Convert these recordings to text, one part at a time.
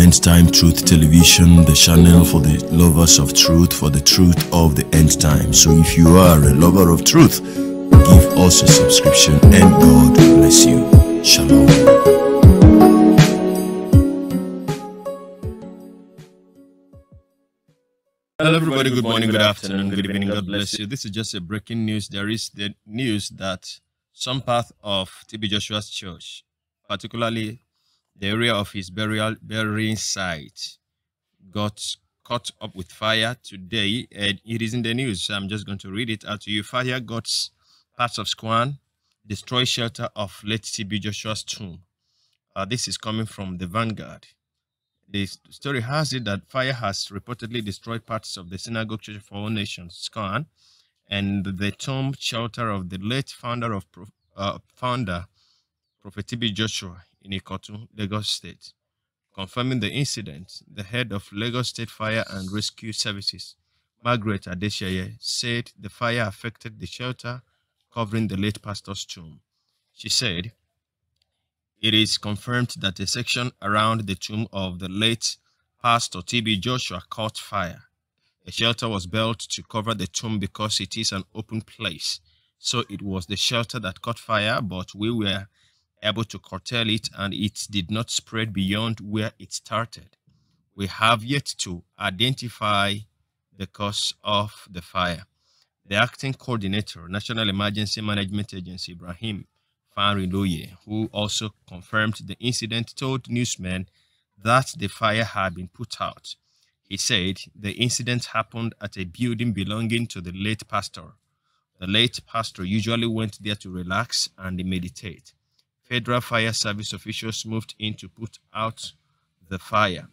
End Time Truth Television, the channel for the lovers of truth, for the truth of the end time. So if you are a lover of truth, give us a subscription and God bless you. Shalom. Hello everybody, good morning, good afternoon, good evening, God bless you. This is just a breaking news. There is the news that some part of TB Joshua's church, particularly the area of his burying site, got caught up with fire today, and it is in the news. So I'm just going to read it out to you. Fire got parts of Scoan, destroyed shelter of late TB Joshua's tomb. This is coming from the Vanguard. The story has it that fire has reportedly destroyed parts of the Synagogue Church for All Nations, Scoan, and the tomb shelter of the late founder, Prophet TB Joshua in Ikotu, Lagos State. Confirming the incident, the head of Lagos State Fire and Rescue Services, Margaret Adesheye, said the fire affected the shelter covering the late pastor's tomb. She said, "It is confirmed that a section around the tomb of the late Pastor TB Joshua caught fire. A shelter was built to cover the tomb because it is an open place. So it was the shelter that caught fire, but we were able to curtail it and it did not spread beyond where it started. We have yet to identify the cause of the fire." The acting coordinator, National Emergency Management Agency, Ibrahim Fanriloye, who also confirmed the incident, told newsmen that the fire had been put out. He said the incident happened at a building belonging to the late pastor. The late pastor usually went there to relax and meditate. Federal Fire Service officials moved in to put out the fire.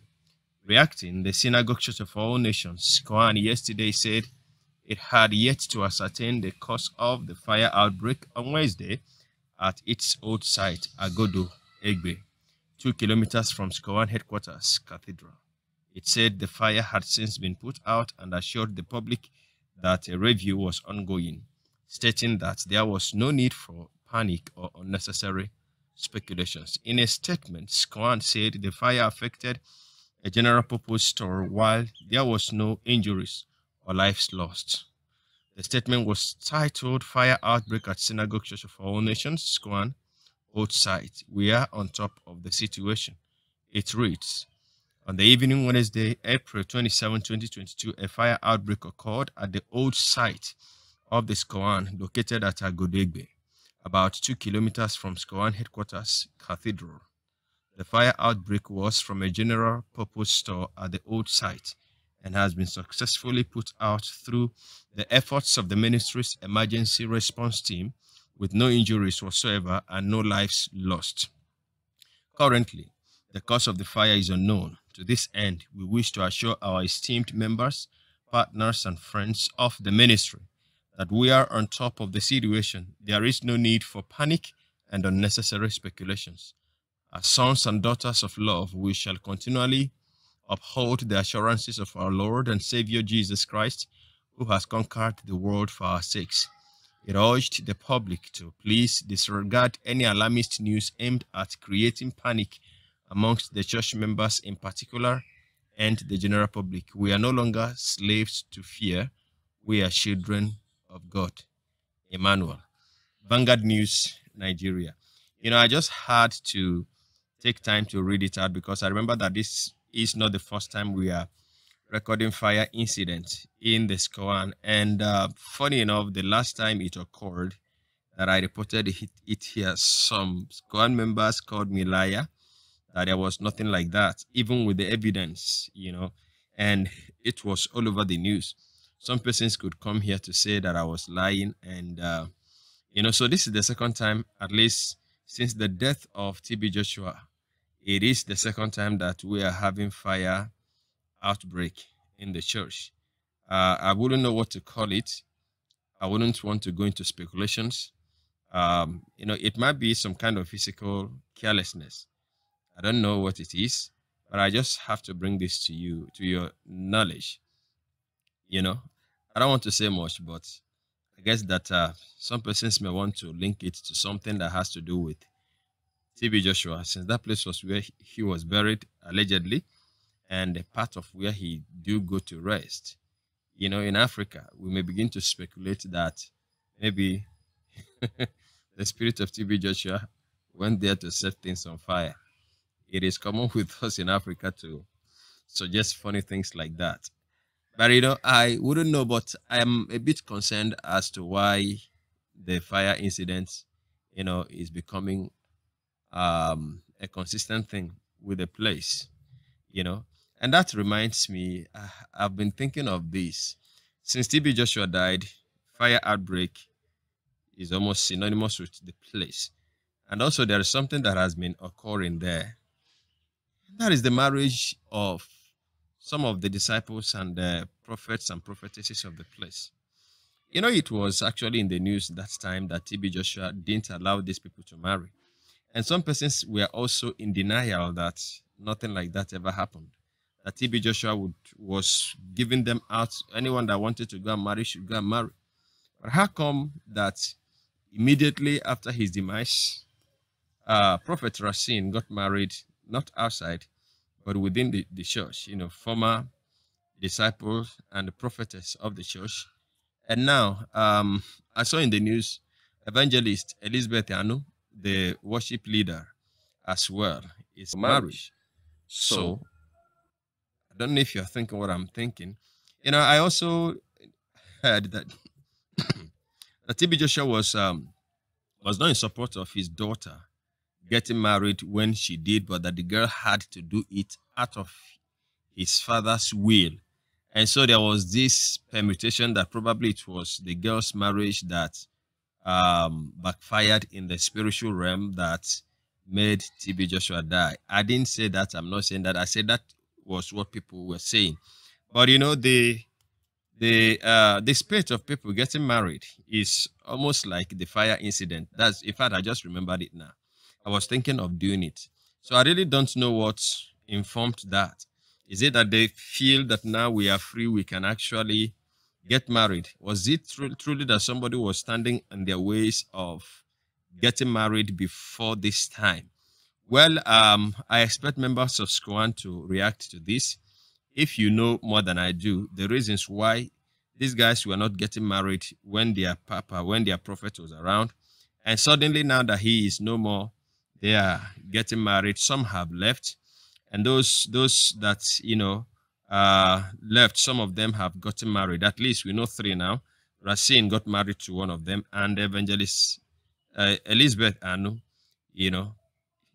Reacting, the Synagogue Church of All Nations, Scoan, yesterday said it had yet to ascertain the cause of the fire outbreak on Wednesday at its old site, Agodo, Egbe, 2 kilometers from Scoan headquarters, Cathedral. It said the fire had since been put out and assured the public that a review was ongoing, stating that there was no need for panic or unnecessary speculations. In a statement, Scoan said the fire affected a general purpose store while there was no injuries or lives lost. The statement was titled "Fire Outbreak at Synagogue Church of All Nations, Scoan, Old Site. We are on top of the situation." It reads, "On the evening Wednesday, April 27, 2022, a fire outbreak occurred at the old site of the Scoan, located at Agodegbe, about 2 kilometers from Scoan headquarters, Cathedral. The fire outbreak was from a general purpose store at the old site and has been successfully put out through the efforts of the ministry's emergency response team, with no injuries whatsoever and no lives lost. Currently, the cause of the fire is unknown. To this end, we wish to assure our esteemed members, partners, and friends of the ministry that we are on top of the situation. There is no need for panic and unnecessary speculations. As sons and daughters of love, we shall continually uphold the assurances of our Lord and Savior Jesus Christ, who has conquered the world for our sakes." It urged the public to please disregard any alarmist news aimed at creating panic amongst the church members in particular and the general public. We are no longer slaves to fear. We are children of God. Emmanuel. Vanguard News, Nigeria. I just had to take time to read it out because I remember that this is not the first time we are recording fire incident in the Scoan. And funny enough, the last time it occurred that I reported it here, some Scoan members called me liar, that there was nothing like that, even with the evidence, and it was all over the news. Some persons could come here to say that I was lying. And, so this is the second time, at least since the death of TB Joshua, it is the second time that we are having fire outbreak in the church. I wouldn't know what to call it. I wouldn't want to go into speculations. It might be some kind of physical carelessness. I don't know what it is, but I just have to bring this to you, to your knowledge. I don't want to say much, but I guess that some persons may want to link it to something that has to do with TB Joshua, since that place was where he was buried, allegedly. and a part of where he do go to rest. In Africa, we may begin to speculate that maybe the spirit of TB Joshua went there to set things on fire. It is common with us in Africa to suggest funny things like that. But I wouldn't know, but I am a bit concerned as to why the fire incident, is becoming a consistent thing with the place, And that reminds me, I've been thinking of this. Since TB Joshua died, fire outbreak is almost synonymous with the place. And also there is something that has been occurring there. That is the marriage of some of the disciples and the prophets and prophetesses of the place. It was actually in the news that time that TB Joshua didn't allow these people to marry. And some persons were also in denial that nothing like that ever happened. That TB Joshua was giving them out. Anyone that wanted to go and marry should go and marry. But how come that immediately after his demise, Prophet Racine got married, not outside, but within the church, former disciples and the prophetess of the church. And now, I saw in the news, evangelist Elizabeth Anu, the worship leader as well, is married. So, I don't know if you're thinking what I'm thinking. I also heard that TB Joshua was not in support of his daughter getting married when she did, but that the girl had to do it out of his father's will. And so there was this permutation that probably it was the girl's marriage that backfired in the spiritual realm that made TB Joshua die. I didn't say that. I'm not saying that. I said that was what people were saying. But the spirit of people getting married is almost like the fire incident. That's, in fact, I just remembered it now. I was thinking of doing it. So I really don't know what informed that. Is it that they feel that now we are free, we can actually get married? Was it truly that somebody was standing in their ways of getting married before this time? Well, I expect members of Scoan to react to this. If you know more than I do, the reasons why these guys were not getting married when their prophet was around, and suddenly now that he is no more, they are getting married. Some have left, and those that left, some of them have gotten married. At least we know 3 now. Racine got married to one of them, and evangelist Elizabeth Anu, is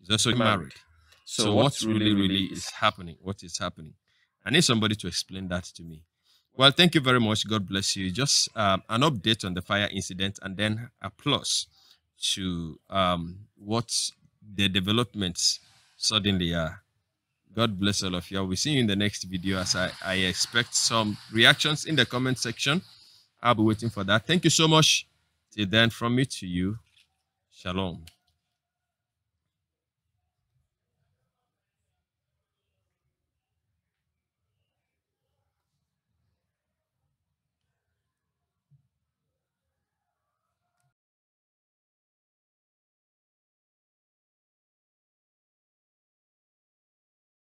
also married. So what really is happening? What is happening? I need somebody to explain that to me. Well, thank you very much. God bless you. Just an update on the fire incident, and then applause to what the developments suddenly are. God bless all of you. We'll see you in the next video, as I expect some reactions in the comment section. I'll be waiting for that. Thank you so much. Till then, from me to you, shalom.